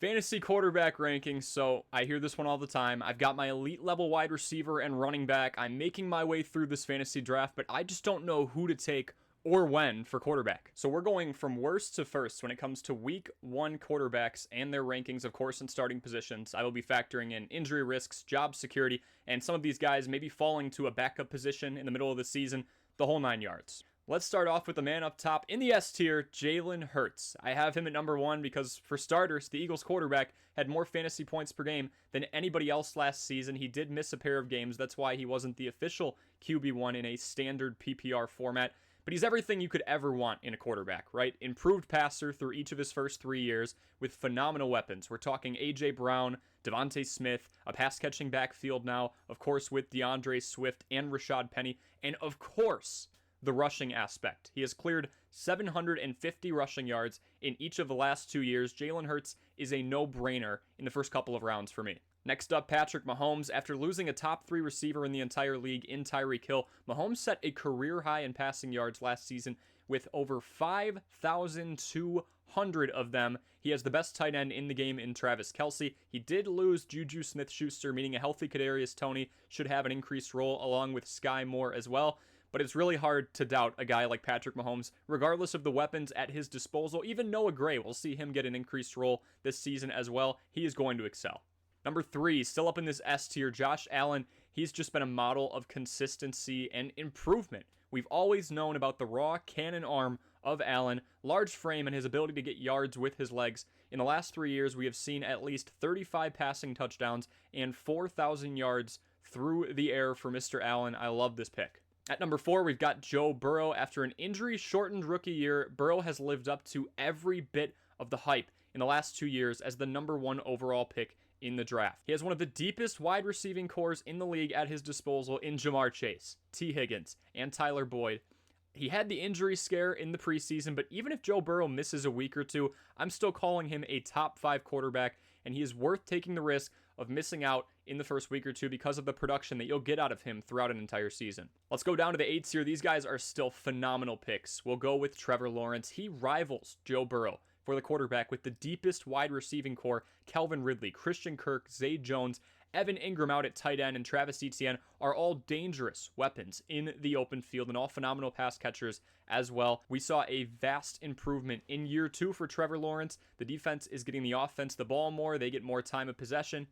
Fantasy quarterback rankings. So I hear this one all the time. I've got my elite level wide receiver and running back. I'm making my way through this fantasy draft, but I just don't know who to take or when for quarterback. So we're going from worst to first when it comes to week one quarterbacks and their rankings, of course, in starting positions. I will be factoring in injury risks, job security, and some of these guys maybe falling to a backup position in the middle of the season, the whole 9 yards. Let's start off with the man up top in the S tier, Jalen Hurts. I have him at number one because, for starters, the Eagles quarterback had more fantasy points per game than anybody else last season. He did miss a pair of games. That's why he wasn't the official QB1 in a standard PPR format. But he's everything you could ever want in a quarterback, right? Improved passer through each of his first 3 years with phenomenal weapons. We're talking A.J. Brown, Devontae Smith, a pass-catching backfield now, of course, with DeAndre Swift and Rashad Penny, and of course, the rushing aspect. He has cleared 750 rushing yards in each of the last 2 years. Jalen Hurts is a no-brainer in the first couple of rounds for me. Next up, Patrick Mahomes. After losing a top 3 receiver in the entire league in Tyreek Hill, Mahomes set a career high in passing yards last season with over 5,200 of them. He has the best tight end in the game in Travis Kelce. He did lose Juju Smith-Schuster, meaning a healthy Kadarius Toney should have an increased role along with Sky Moore as well. But it's really hard to doubt a guy like Patrick Mahomes, regardless of the weapons at his disposal. Even Noah Gray, will see him get an increased role this season as well. He is going to excel. Number 3, still up in this S tier, Josh Allen. He's just been a model of consistency and improvement. We've always known about the raw cannon arm of Allen, large frame, and his ability to get yards with his legs. In the last 3 years, we have seen at least 35 passing touchdowns and 4,000 yards through the air for Mr. Allen. I love this pick. At number 4, we've got Joe Burrow. After an injury-shortened rookie year, Burrow has lived up to every bit of the hype in the last 2 years as the number 1 overall pick in the draft. He has one of the deepest wide receiving cores in the league at his disposal in Ja'Marr Chase, T. Higgins, and Tyler Boyd. He had the injury scare in the preseason, but even if Joe Burrow misses a week or two, I'm still calling him a top 5 quarterback, and he is worth taking the risk of missing out in the first week or two because of the production that you'll get out of him throughout an entire season. Let's go down to the 8s here. These guys are still phenomenal picks. We'll go with Trevor Lawrence. He rivals Joe Burrow for the quarterback with the deepest wide receiving core. Calvin Ridley, Christian Kirk, Zay Jones, Evan Ingram out at tight end, and Travis Etienne are all dangerous weapons in the open field and all phenomenal pass catchers as well. We saw a vast improvement in year 2 for Trevor Lawrence. The defense is getting the offense the ball more. They get more time of possession.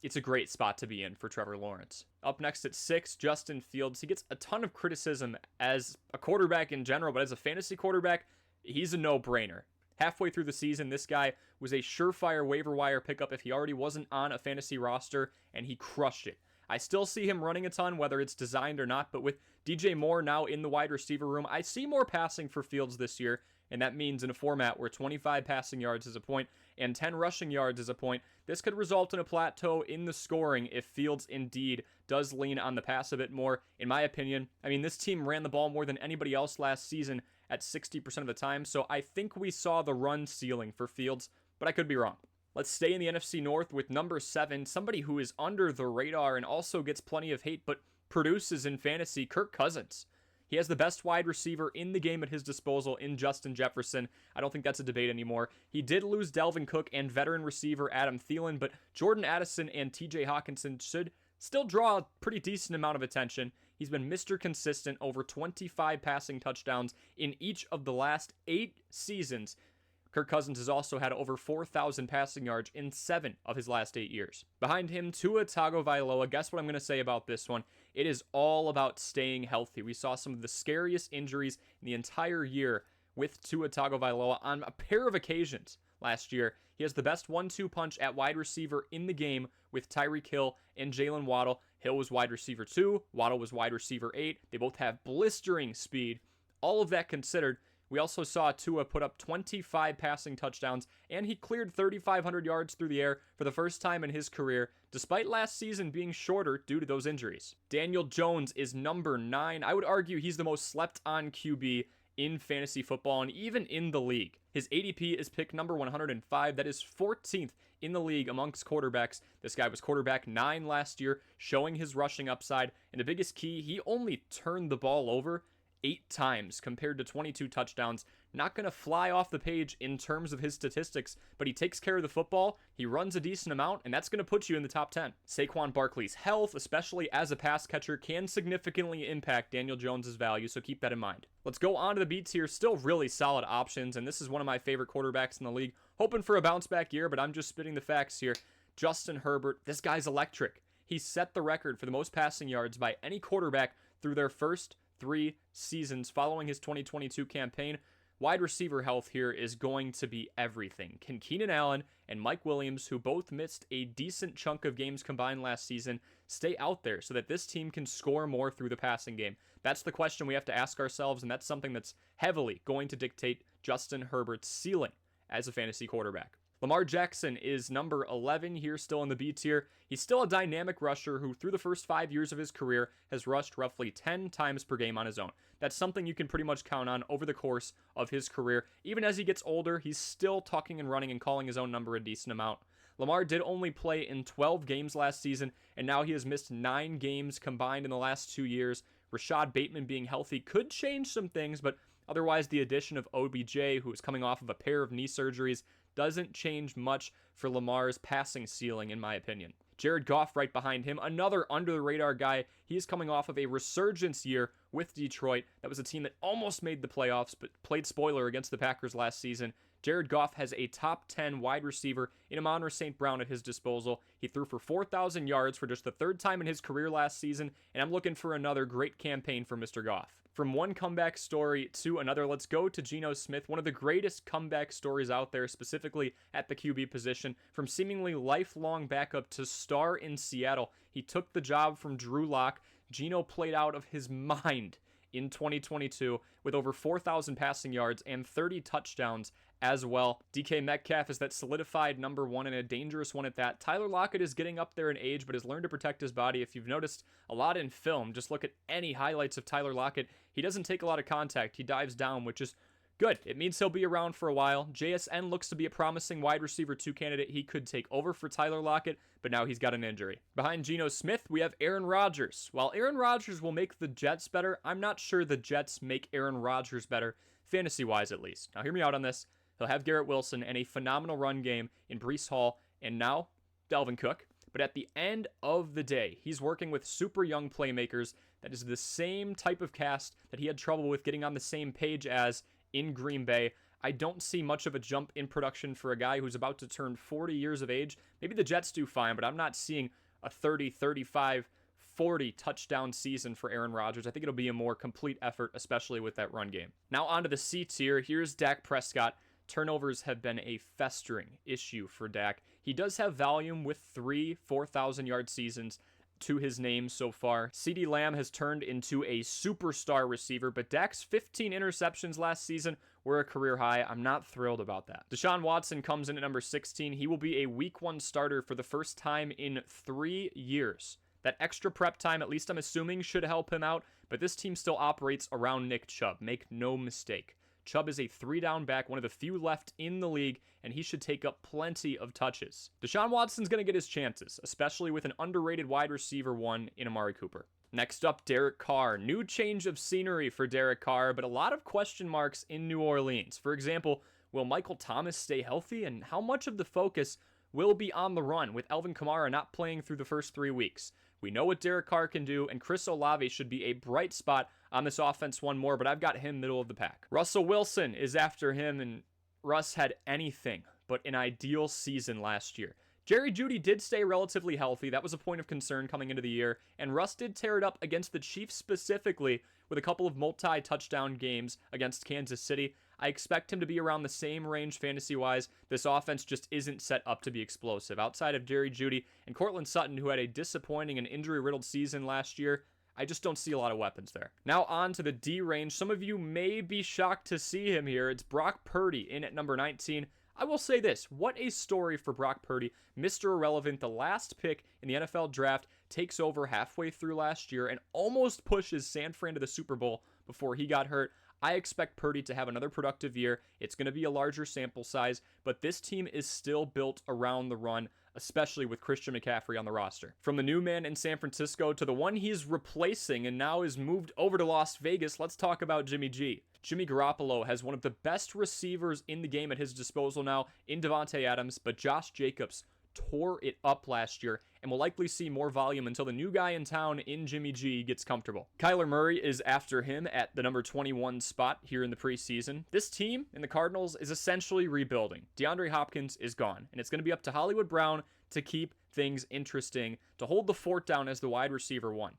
It's a great spot to be in for Trevor Lawrence. Up next at 6, Justin Fields. He gets a ton of criticism as a quarterback in general, but as a fantasy quarterback, he's a no-brainer. Halfway through the season, this guy was a surefire waiver wire pickup if he already wasn't on a fantasy roster, and he crushed it. I still see him running a ton, whether it's designed or not, but with DJ Moore now in the wide receiver room, I see more passing for Fields this year, and that means in a format where 25 passing yards is a point and 10 rushing yards is a point, this could result in a plateau in the scoring if Fields indeed does lean on the pass a bit more, in my opinion. I mean, this team ran the ball more than anybody else last season at 60% of the time, so I think we saw the run ceiling for Fields, but I could be wrong. Let's stay in the NFC North with number 7, somebody who is under the radar and also gets plenty of hate, but produces in fantasy, Kirk Cousins. He has the best wide receiver in the game at his disposal in Justin Jefferson. I don't think that's a debate anymore. He did lose Dalvin Cook and veteran receiver Adam Thielen, but Jordan Addison and TJ Hawkinson should still draw a pretty decent amount of attention. He's been Mr. Consistent, over 25 passing touchdowns in each of the last 8 seasons. Kirk Cousins has also had over 4,000 passing yards in 7 of his last 8 years. Behind him, Tua Tagovailoa. Guess what I'm going to say about this one? It is all about staying healthy. We saw some of the scariest injuries in the entire year with Tua Tagovailoa on a pair of occasions last year. He has the best 1-2 punch at wide receiver in the game with Tyreek Hill and Jalen Waddle. Hill was wide receiver 2, Waddle was wide receiver 8. They both have blistering speed. All of that considered, we also saw Tua put up 25 passing touchdowns, and he cleared 3,500 yards through the air for the first time in his career, despite last season being shorter due to those injuries. Daniel Jones is number 9. I would argue he's the most slept-on QB in fantasy football and even in the league. His ADP is pick number 105. That is 14th in the league amongst quarterbacks. This guy was quarterback 9 last year, showing his rushing upside. And the biggest key, he only turned the ball over 8 times compared to 22 touchdowns. Not going to fly off the page in terms of his statistics, but he takes care of the football, he runs a decent amount, and that's going to put you in the top 10. Saquon Barkley's health, especially as a pass catcher, can significantly impact Daniel Jones's value, so keep that in mind. Let's go on to the beats here. Still really solid options, and this is one of my favorite quarterbacks in the league. Hoping for a bounce back year, but I'm just spitting the facts here. Justin Herbert, this guy's electric. He set the record for the most passing yards by any quarterback through their first 3 seasons following his 2022 campaign. Wide receiver health here is going to be everything. Can Keenan Allen and Mike Williams, who both missed a decent chunk of games combined last season, stay out there so that this team can score more through the passing game? That's the question we have to ask ourselves, and that's something that's heavily going to dictate Justin Herbert's ceiling as a fantasy quarterback. Lamar Jackson is number 11 here, still in the B tier. He's still a dynamic rusher who, through the first 5 years of his career, has rushed roughly 10 times per game on his own. That's something you can pretty much count on over the course of his career. Even as he gets older, he's still tucking and running and calling his own number a decent amount. Lamar did only play in 12 games last season, and now he has missed 9 games combined in the last 2 years. Rashad Bateman being healthy could change some things, but otherwise the addition of OBJ, who is coming off of a pair of knee surgeries, doesn't change much for Lamar's passing ceiling, in my opinion. Jared Goff right behind him, another under-the-radar guy. He is coming off of a resurgence year with Detroit. That was a team that almost made the playoffs, but played spoiler against the Packers last season. Jared Goff has a top 10 wide receiver in Amon-Ra St. Brown at his disposal. He threw for 4,000 yards for just the 3rd time in his career last season, and I'm looking for another great campaign for Mr. Goff. From one comeback story to another, let's go to Geno Smith, one of the greatest comeback stories out there, specifically at the QB position. From seemingly lifelong backup to star in Seattle, he took the job from Drew Lock. Geno played out of his mind in 2022 with over 4,000 passing yards and 30 touchdowns as well. DK Metcalf is that solidified number 1 and a dangerous one at that. Tyler Lockett is getting up there in age, but has learned to protect his body. If you've noticed a lot in film, just look at any highlights of Tyler Lockett. He doesn't take a lot of contact. He dives down, which is good. It means he'll be around for a while. JSN looks to be a promising wide receiver 2 candidate. He could take over for Tyler Lockett, but now he's got an injury. Behind Geno Smith, we have Aaron Rodgers. While Aaron Rodgers will make the Jets better, I'm not sure the Jets make Aaron Rodgers better, fantasy-wise at least. Now hear me out on this. He'll have Garrett Wilson and a phenomenal run game in Breece Hall and now Dalvin Cook. But at the end of the day, he's working with super young playmakers. That is the same type of cast that he had trouble with getting on the same page as in Green Bay. I don't see much of a jump in production for a guy who's about to turn 40 years of age. Maybe the Jets do fine, but I'm not seeing a 30, 35, 40 touchdown season for Aaron Rodgers. I think it'll be a more complete effort, especially with that run game. Now on to the C tier. Here's Dak Prescott. Turnovers have been a festering issue for Dak. He does have volume with 3 4,000-yard seasons to his name so far. CeeDee Lamb has turned into a superstar receiver, but Dak's 15 interceptions last season were a career high. I'm not thrilled about that. Deshaun Watson comes in at number 16. He will be a week 1 starter for the first time in 3 years. That extra prep time, at least I'm assuming, should help him out, but this team still operates around Nick Chubb. Make no mistake. Chubb is a 3-down back, one of the few left in the league, and he should take up plenty of touches. Deshaun Watson's going to get his chances, especially with an underrated wide receiver 1 in Amari Cooper. Next up, Derek Carr. New change of scenery for Derek Carr, but a lot of question marks in New Orleans. For example, will Michael Thomas stay healthy, and how much of the focus will be on the run with Alvin Kamara not playing through the first 3 weeks? We know what Derek Carr can do, and Chris Olave should be a bright spot on this offense one more, but I've got him middle of the pack. Russell Wilson is after him, and Russ had anything but an ideal season last year. Jerry Jeudy did stay relatively healthy. That was a point of concern coming into the year, and Russ did tear it up against the Chiefs specifically with a couple of multi-touchdown games against Kansas City. I expect him to be around the same range fantasy-wise. This offense just isn't set up to be explosive. Outside of Jerry Jeudy and Courtland Sutton, who had a disappointing and injury-riddled season last year, I just don't see a lot of weapons there. Now on to the D range. Some of you may be shocked to see him here. It's Brock Purdy in at number 19. I will say this, what a story for Brock Purdy. Mr. Irrelevant, the last pick in the NFL draft, takes over halfway through last year and almost pushes San Fran to the Super Bowl before he got hurt. I expect Purdy to have another productive year. It's going to be a larger sample size, but this team is still built around the run, especially with Christian McCaffrey on the roster. From the new man in San Francisco to the one he's replacing and now is moved over to Las Vegas, let's talk about Jimmy G. Jimmy Garoppolo has one of the best receivers in the game at his disposal now in Davante Adams, but Josh Jacobs tore it up last year and will likely see more volume until the new guy in town in Jimmy G gets comfortable. Kyler Murray is after him at the number 21 spot here in the preseason. This team in the Cardinals is essentially rebuilding. DeAndre Hopkins is gone, and it's going to be up to Hollywood Brown to keep things interesting, to hold the fort down as the wide receiver one.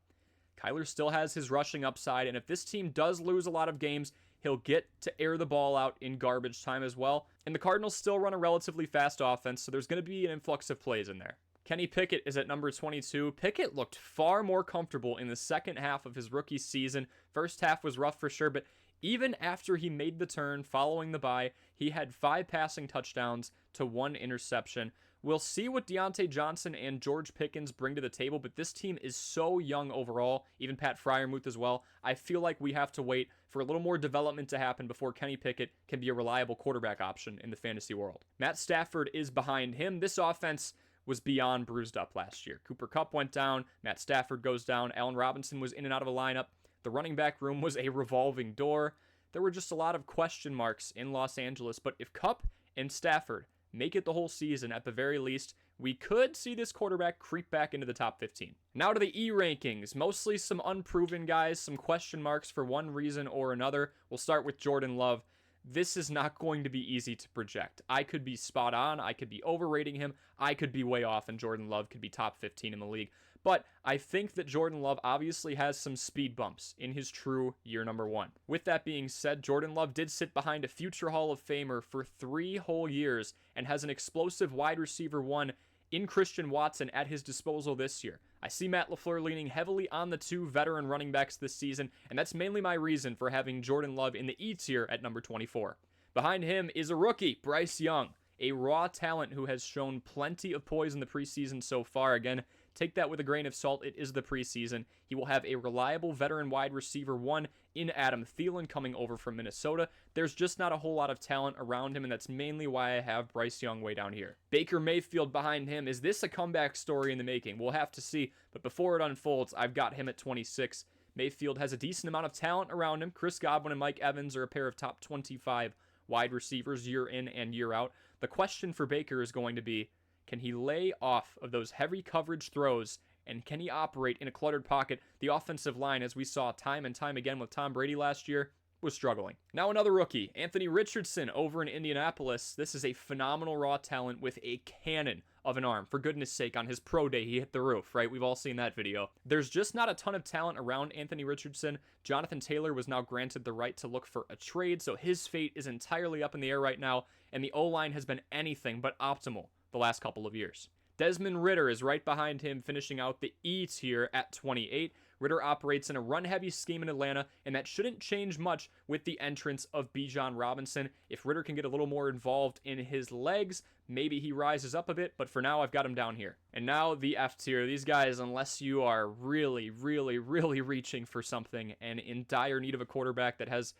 Kyler still has his rushing upside, and if this team does lose a lot of games, he'll get to air the ball out in garbage time as well. And the Cardinals still run a relatively fast offense, so there's going to be an influx of plays in there. Kenny Pickett is at number 22. Pickett looked far more comfortable in the second half of his rookie season. First half was rough for sure, but even after he made the turn following the bye, he had 5 passing touchdowns to 1 interception. We'll see what Deontay Johnson and George Pickens bring to the table, but this team is so young overall, even Pat Freiermuth as well. I feel like we have to wait for a little more development to happen before Kenny Pickett can be a reliable quarterback option in the fantasy world. Matt Stafford is behind him. This offense was beyond bruised up last year. Cooper Kupp went down, Matt Stafford goes down, Allen Robinson was in and out of a lineup. The running back room was a revolving door. There were just a lot of question marks in Los Angeles, but if Kupp and Stafford make it the whole season at the very least, we could see this quarterback creep back into the top 15. Now to the E rankings, mostly some unproven guys, some question marks for one reason or another. We'll start with Jordan Love. This is not going to be easy to project. I could be spot on, I could be overrating him, I could be way off, and Jordan Love could be top 15 in the league. But I think that Jordan Love obviously has some speed bumps in his true year number 1. With that being said, Jordan Love did sit behind a future Hall of Famer for 3 whole years and has an explosive wide receiver 1 in Christian Watson at his disposal this year. I see Matt LaFleur leaning heavily on the 2 veteran running backs this season, and that's mainly my reason for having Jordan Love in the E tier at number 24. Behind him is a rookie, Bryce Young, a raw talent who has shown plenty of poise in the preseason so far. Again, take that with a grain of salt. It is the preseason. He will have a reliable veteran wide receiver 1 in Adam Thielen coming over from Minnesota. There's just not a whole lot of talent around him, and that's mainly why I have Bryce Young way down here. Baker Mayfield behind him. Is this a comeback story in the making? We'll have to see, but before it unfolds, I've got him at 26. Mayfield has a decent amount of talent around him. Chris Godwin and Mike Evans are a pair of top 25 wide receivers year in and year out. The question for Baker is going to be, can he lay off of those heavy coverage throws, and can he operate in a cluttered pocket? The offensive line, as we saw time and time again with Tom Brady last year, was struggling. Now another rookie, Anthony Richardson over in Indianapolis. This is a phenomenal raw talent with a cannon of an arm. For goodness sake, on his pro day, he hit the roof, right? We've all seen that video. There's just not a ton of talent around Anthony Richardson. Jonathan Taylor was now granted the right to look for a trade, so his fate is entirely up in the air right now, and the O-line has been anything but optimal the last couple of years. Desmond Ridder is right behind him, finishing out the E tier at 28. Ridder operates in a run-heavy scheme in Atlanta, and that shouldn't change much with the entrance of Bijan Robinson. If Ridder can get a little more involved in his legs, maybe he rises up a bit, but for now, I've got him down here. And now the F tier. These guys, unless you are really, really, really reaching for something and in dire need of a quarterback that has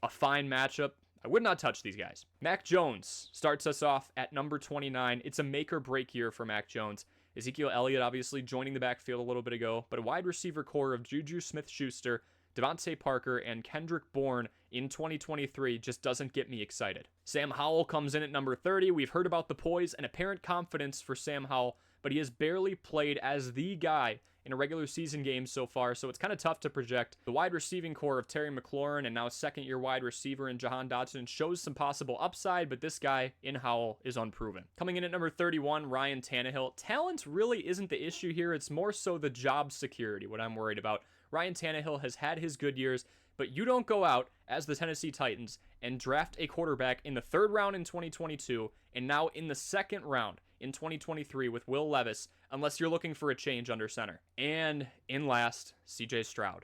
a fine matchup, I would not touch these guys. Mac Jones starts us off at number 29. It's a make or break year for Mac Jones. Ezekiel Elliott obviously joining the backfield a little bit ago, but a wide receiver core of Juju Smith-Schuster, Devontae Parker, and Kendrick Bourne in 2023 just doesn't get me excited. Sam Howell comes in at number 30. We've heard about the poise and apparent confidence for Sam Howell, but he has barely played as the guy in a regular season game so far, so it's kind of tough to project. The wide receiving core of Terry McLaurin and now second-year wide receiver in Jahan Dotson shows some possible upside, but this guy in Howell is unproven. Coming in at number 31, Ryan Tannehill. Talent really isn't the issue here. It's more so the job security, what I'm worried about. Ryan Tannehill has had his good years, but you don't go out as the Tennessee Titans and draft a quarterback in the 3rd round in 2022 and now in the 2nd round in 2023 with Will Levis unless you're looking for a change under center. And in last, CJ Stroud.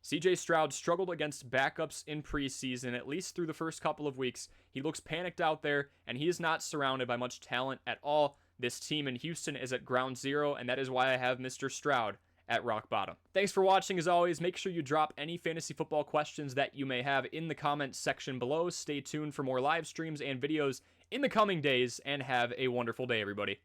CJ Stroud struggled against backups in preseason, at least through the first couple of weeks. He looks panicked out there, and he is not surrounded by much talent at all. This team in Houston is at ground zero, and that is why I have Mr. Stroud at rock bottom. Thanks for watching. As always, make sure you drop any fantasy football questions that you may have in the comments section below. Stay tuned for more live streams and videos in the coming days, and have a wonderful day, everybody.